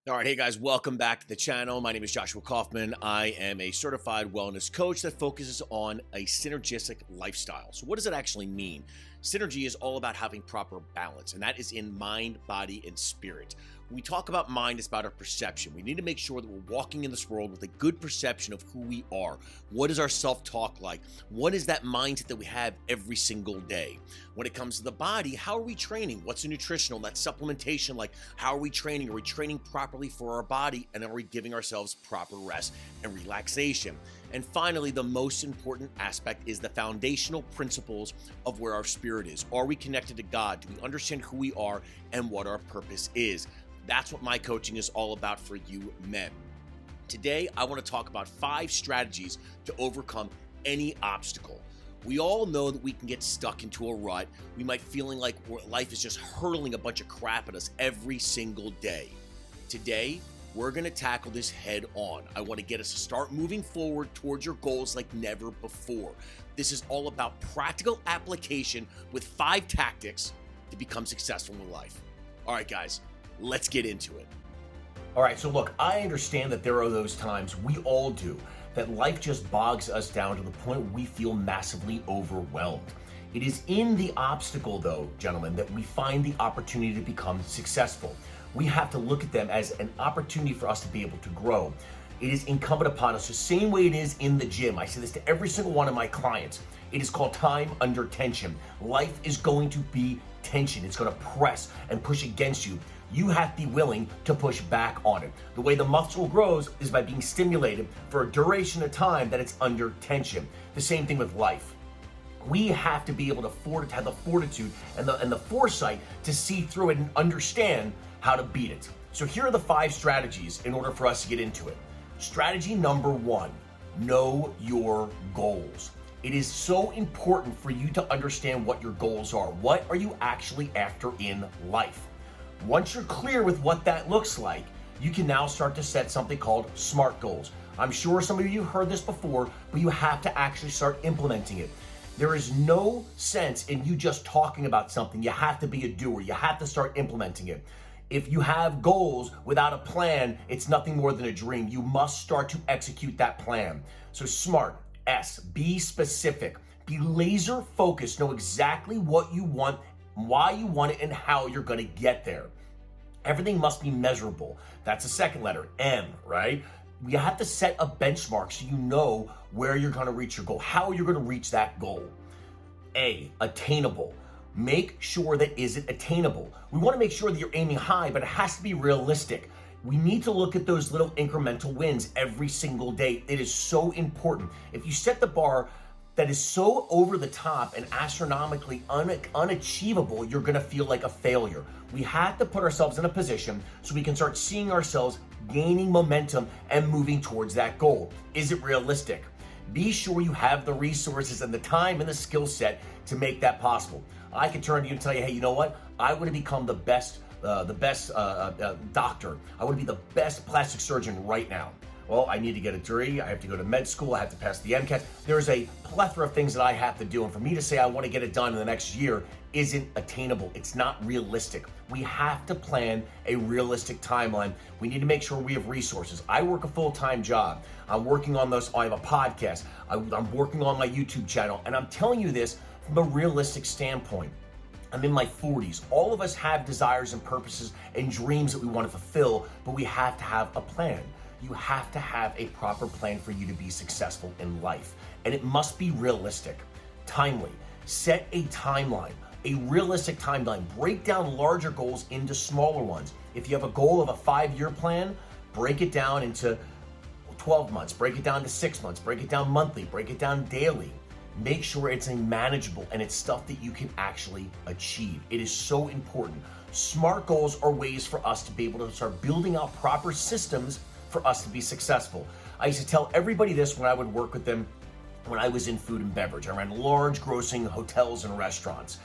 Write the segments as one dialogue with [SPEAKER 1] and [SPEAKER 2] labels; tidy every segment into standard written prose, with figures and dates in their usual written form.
[SPEAKER 1] All right, hey guys, welcome back to the channel. My name is Joshua Kaufman. I am a certified wellness coach that focuses on a synergistic lifestyle. So, what does it actually mean? Synergy is all about having proper balance, and that is in mind, body, and spirit. When we talk about mind, it's about our perception. We need to make sure that we're walking in this world with a good perception of who we are. What is our self-talk like? What is that mindset that we have every single day? When it comes to the body, how are we training? What's the nutritional, that supplementation like? How are we training? Are we training properly for our body? And are we giving ourselves proper rest and relaxation? And finally, the most important aspect is the foundational principles of where our spirit is. Are we connected to God? Do we understand who we are and what our purpose is? That's what my coaching is all about for you men. Today, I want to talk about 5 strategies to overcome any obstacle. We all know that we can get stuck into a rut. We might feeling like life is just hurling a bunch of crap at us every single day. Today, we're going to tackle this head on. I want to get us to start moving forward towards your goals like never before. This is all about practical application with 5 tactics to become successful in life. All right, guys, let's get into it.
[SPEAKER 2] All right, so look, I understand that there are those times, we all do, that life just bogs us down to the point we feel massively overwhelmed. It is in the obstacle, though, gentlemen, that we find the opportunity to become successful. We have to look at them as an opportunity for us to be able to grow. It is incumbent upon us, the same way it is in the gym. I say this to every single one of my clients. It is called time under tension. Life is going to be tension. It's going to press and push against you. You have to be willing to push back on it. The way the muscle grows is by being stimulated for a duration of time that it's under tension. The same thing with life. We have to be able to have the fortitude and the foresight to see through it and understand how to beat it. So here are the 5 strategies in order for us to get into it. Strategy number 1, know your goals. It is so important for you to understand what your goals are. What are you actually after in life? Once you're clear with what that looks like, you can now start to set something called SMART goals. I'm sure some of you have heard this before, but you have to actually start implementing it. There is no sense in you just talking about something. You have to be a doer. You have to start implementing it. If you have goals without a plan, it's nothing more than a dream. You must start to execute that plan. So SMART, S, be specific, be laser focused, know exactly what you want, why you want it, and how you're going to get there. Everything must be measurable. That's the second letter, M, right? You have to set a benchmark so you know where you're going to reach your goal, how you're going to reach that goal. A, attainable. Make sure that is it attainable. We want to make sure that you're aiming high, but it has to be realistic. We need to look at those little incremental wins every single day. It is so important. If you set the bar that is so over the top and astronomically unachievable, you're gonna feel like a failure. We have to put ourselves in a position so we can start seeing ourselves gaining momentum and moving towards that goal. Is it realistic? Be sure you have the resources and the time and the skill set to make that possible. I can turn to you and tell you, hey, you know what? I want to become the best doctor. I want to be the best plastic surgeon right now. Well, I need to get a degree. I have to go to med school. I have to pass the MCAT. There's a plethora of things that I have to do. And for me to say I want to get it done in the next year isn't attainable. It's not realistic. We have to plan a realistic timeline. We need to make sure we have resources. I work a full-time job. I'm working on this. I have a podcast. I'm working on my YouTube channel. And I'm telling you this from a realistic standpoint. I'm in my 40s. All of us have desires and purposes and dreams that we want to fulfill, but we have to have a plan. You have to have a proper plan for you to be successful in life. And it must be realistic, timely. Set a timeline, a realistic timeline. Break down larger goals into smaller ones. If you have a goal of a 5-year plan, break it down into 12 months, break it down to 6 months, break it down monthly, break it down daily. Make sure it's manageable and it's stuff that you can actually achieve. It is so important. SMART goals are ways for us to be able to start building out proper systems for us to be successful. I used to tell everybody this when I would work with them when I was in food and beverage. I ran large grossing hotels and restaurants.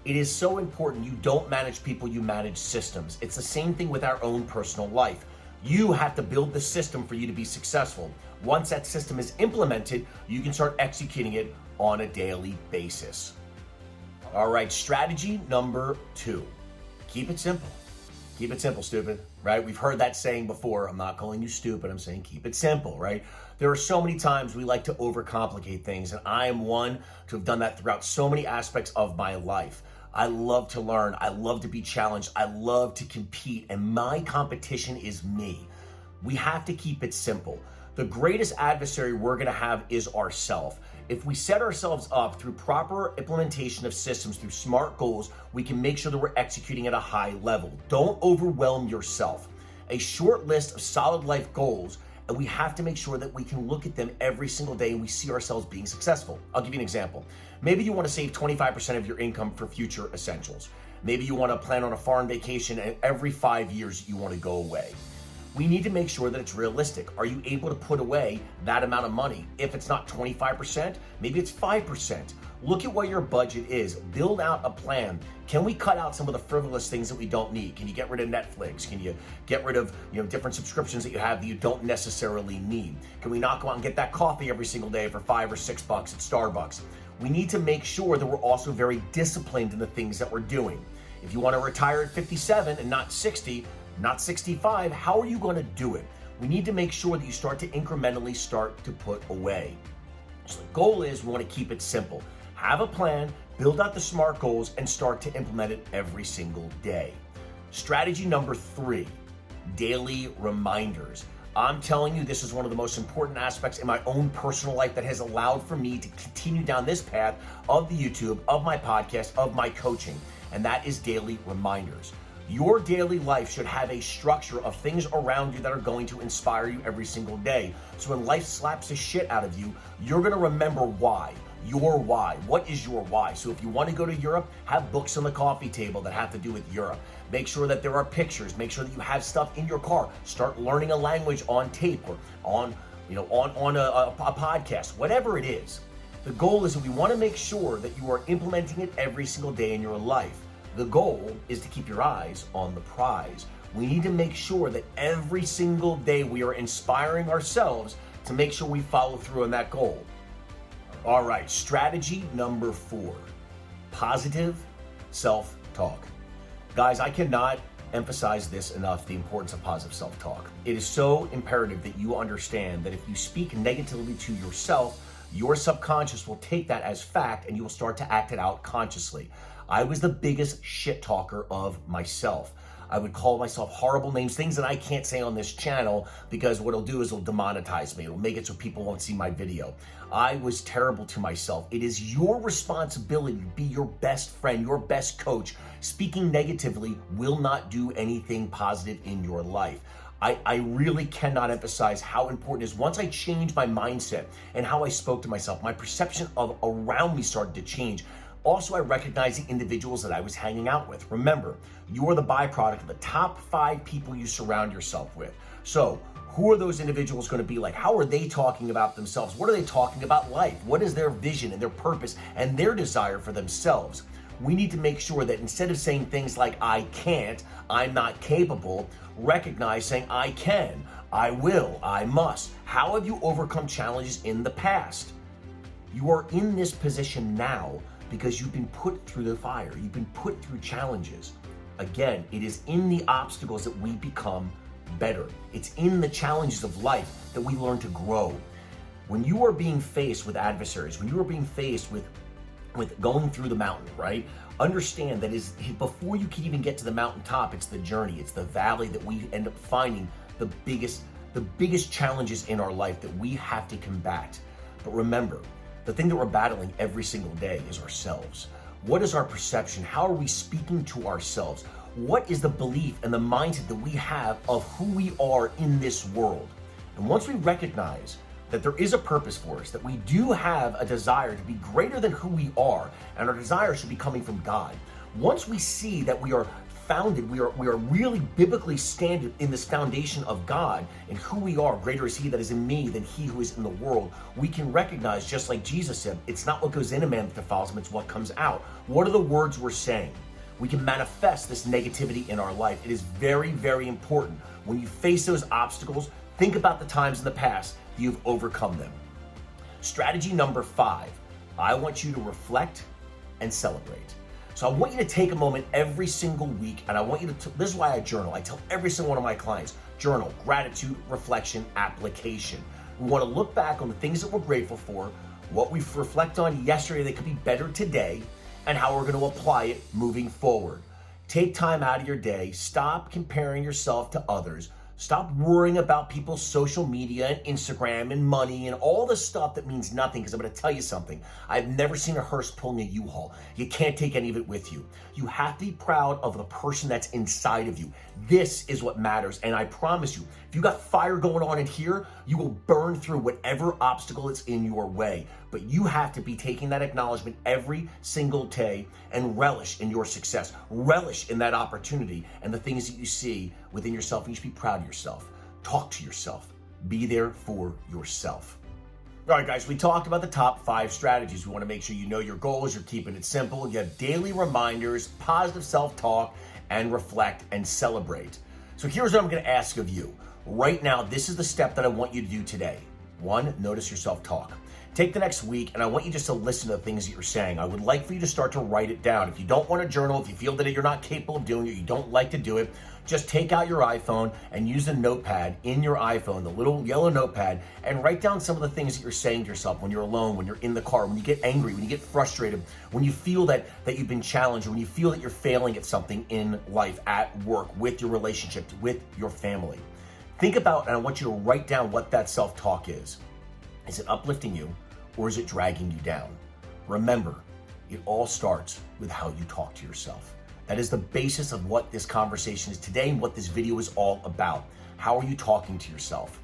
[SPEAKER 2] It is so important you don't manage people, you manage systems. It's the same thing with our own personal life. You have to build the system for you to be successful. Once that system is implemented, you can start executing it on a daily basis. All right, strategy number 2. Keep it simple. Keep it simple, stupid, right? We've heard that saying before. I'm not calling you stupid. I'm saying keep it simple, right? There are so many times we like to overcomplicate things, and I am one to have done that throughout so many aspects of my life. I love to learn. I love to be challenged. I love to compete, and my competition is me. We have to keep it simple. The greatest adversary we're going to have is ourselves. If we set ourselves up through proper implementation of systems, through smart goals, we can make sure that we're executing at a high level. Don't overwhelm yourself. A short list of solid life goals, and we have to make sure that we can look at them every single day and we see ourselves being successful. I'll give you an example. Maybe you want to save 25% of your income for future essentials. Maybe you want to plan on a foreign vacation and every 5 years you want to go away. We need to make sure that it's realistic. Are you able to put away that amount of money? If it's not 25%, maybe it's 5%. Look at what your budget is. Build out a plan. Can we cut out some of the frivolous things that we don't need? Can you get rid of Netflix? Can you get rid of different subscriptions that you have that you don't necessarily need? Can we not go out and get that coffee every single day for $5 or $6 at Starbucks? We need to make sure that we're also very disciplined in the things that we're doing. If you want to retire at 57 and not 60, not 65, how are you going to do it? We need to make sure that you start to incrementally start to put away. So the goal is we want to keep it simple. Have a plan, build out the SMART goals, and start to implement it every single day. Strategy number 3, daily reminders. I'm telling you, this is one of the most important aspects in my own personal life that has allowed for me to continue down this path of the YouTube, of my podcast, of my coaching, and that is daily reminders. Your daily life should have a structure of things around you that are going to inspire you every single day. So when life slaps the shit out of you, you're going to remember why. Your why. What is your why? So if you want to go to Europe, have books on the coffee table that have to do with Europe. Make sure that there are pictures. Make sure that you have stuff in your car. Start learning a language on tape or on a podcast, whatever it is. The goal is that we want to make sure that you are implementing it every single day in your life. The goal is to keep your eyes on the prize. We need to make sure that every single day we are inspiring ourselves to make sure we follow through on that goal. All right, strategy number 4, positive self-talk. Guys, I cannot emphasize this enough, the importance of positive self-talk. It is so imperative that you understand that if you speak negatively to yourself, your subconscious will take that as fact and you will start to act it out consciously. I was the biggest shit talker of myself. I would call myself horrible names, things that I can't say on this channel because what it'll do is it'll demonetize me. It'll make it so people won't see my video. I was terrible to myself. It is your responsibility to be your best friend, your best coach. Speaking negatively will not do anything positive in your life. I really cannot emphasize how important it is. Once I changed my mindset and how I spoke to myself, my perception of around me started to change. Also, I recognized the individuals that I was hanging out with. Remember, you are the byproduct of the top 5 people you surround yourself with. So, who are those individuals going to be like? How are they talking about themselves? What are they talking about life? What is their vision and their purpose and their desire for themselves? We need to make sure that instead of saying things like, I can't, I'm not capable, recognize saying, I can, I will, I must. How have you overcome challenges in the past? You are in this position now because you've been put through the fire. You've been put through challenges. Again, it is in the obstacles that we become better. It's in the challenges of life that we learn to grow. When you are being faced with adversaries, when you are being faced with going through the mountain, right? Understand that is before you can even get to the mountaintop, it's the journey, it's the valley that we end up finding the biggest challenges in our life that we have to combat. But remember, the thing that we're battling every single day is ourselves. What is our perception? How are we speaking to ourselves? What is the belief and the mindset that we have of who we are in this world? And once we recognize that there is a purpose for us, that we do have a desire to be greater than who we are, and our desire should be coming from God. Once we see that we are founded, we are really biblically standing in this foundation of God and who we are, greater is He that is in me than he who is in the world, we can recognize, just like Jesus said, it's not what goes in a man that defiles him, it's what comes out. What are the words we're saying? We can manifest this negativity in our life. It is very, very important. When you face those obstacles, think about the times in the past that you've overcome them. Strategy number 5, I want you to reflect and celebrate. So I want you to take a moment every single week, and I want you to, this is why I journal. I tell every single one of my clients, journal, gratitude, reflection, application. We want to look back on the things that we're grateful for, what we reflect on yesterday that could be better today, and how we're going to apply it moving forward. Take time out of your day. Stop comparing yourself to others. Stop worrying about people's social media and Instagram and money and all the stuff that means nothing, because I'm going to tell you something. I've never seen a hearse pulling a U-Haul. You can't take any of it with you. You have to be proud of the person that's inside of you. This is what matters. And I promise you, if you got fire going on in here, you will burn through whatever obstacle is in your way. But you have to be taking that acknowledgement every single day and relish in your success. Relish in that opportunity and the things that you see within yourself. And you should be proud of yourself. Talk to yourself. Be there for yourself. All right, guys, we talked about the top 5 strategies. We want to make sure you know your goals, you're keeping it simple, you have daily reminders, positive self-talk, and reflect and celebrate. So here's what I'm going to ask of you. Right now, this is the step that I want you to do today. 1, notice your self-talk. Take the next week, and I want you just to listen to the things that you're saying. I would like for you to start to write it down. If you don't want to journal, if you feel that you're not capable of doing it, you don't like to do it, just take out your iPhone and use the notepad in your iPhone, the little yellow notepad, and write down some of the things that you're saying to yourself when you're alone, when you're in the car, when you get angry, when you get frustrated, when you feel that you've been challenged, when you feel that you're failing at something in life, at work, with your relationships, with your family. Think about, and I want you to write down what that self-talk is. Is it uplifting you, or is it dragging you down? Remember, it all starts with how you talk to yourself. That is the basis of what this conversation is today and what this video is all about. How are you talking to yourself?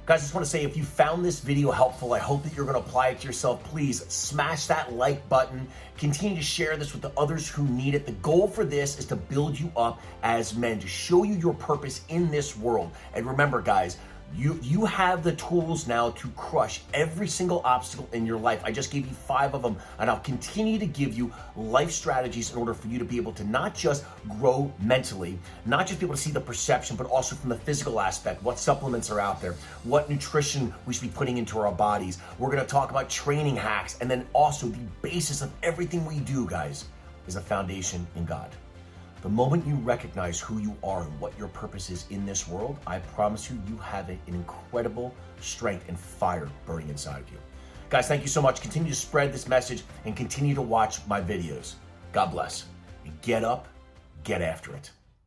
[SPEAKER 2] Guys, I just want to say, if you found this video helpful, I hope that you're going to apply it to yourself. Please smash that like button. Continue to share this with the others who need it. The goal for this is to build you up as men, to show you your purpose in this world. And remember, guys, you have the tools now to crush every single obstacle in your life. I just gave you 5 of them, and I'll continue to give you life strategies in order for you to be able to not just grow mentally, not just be able to see the perception, but also from the physical aspect, what supplements are out there, what nutrition we should be putting into our bodies. We're going to talk about training hacks, and then also the basis of everything we do, guys, is a foundation in God. The moment you recognize who you are and what your purpose is in this world, I promise you, you have an incredible strength and fire burning inside of you. Guys, thank you so much. Continue to spread this message and continue to watch my videos. God bless. Get up, get after it.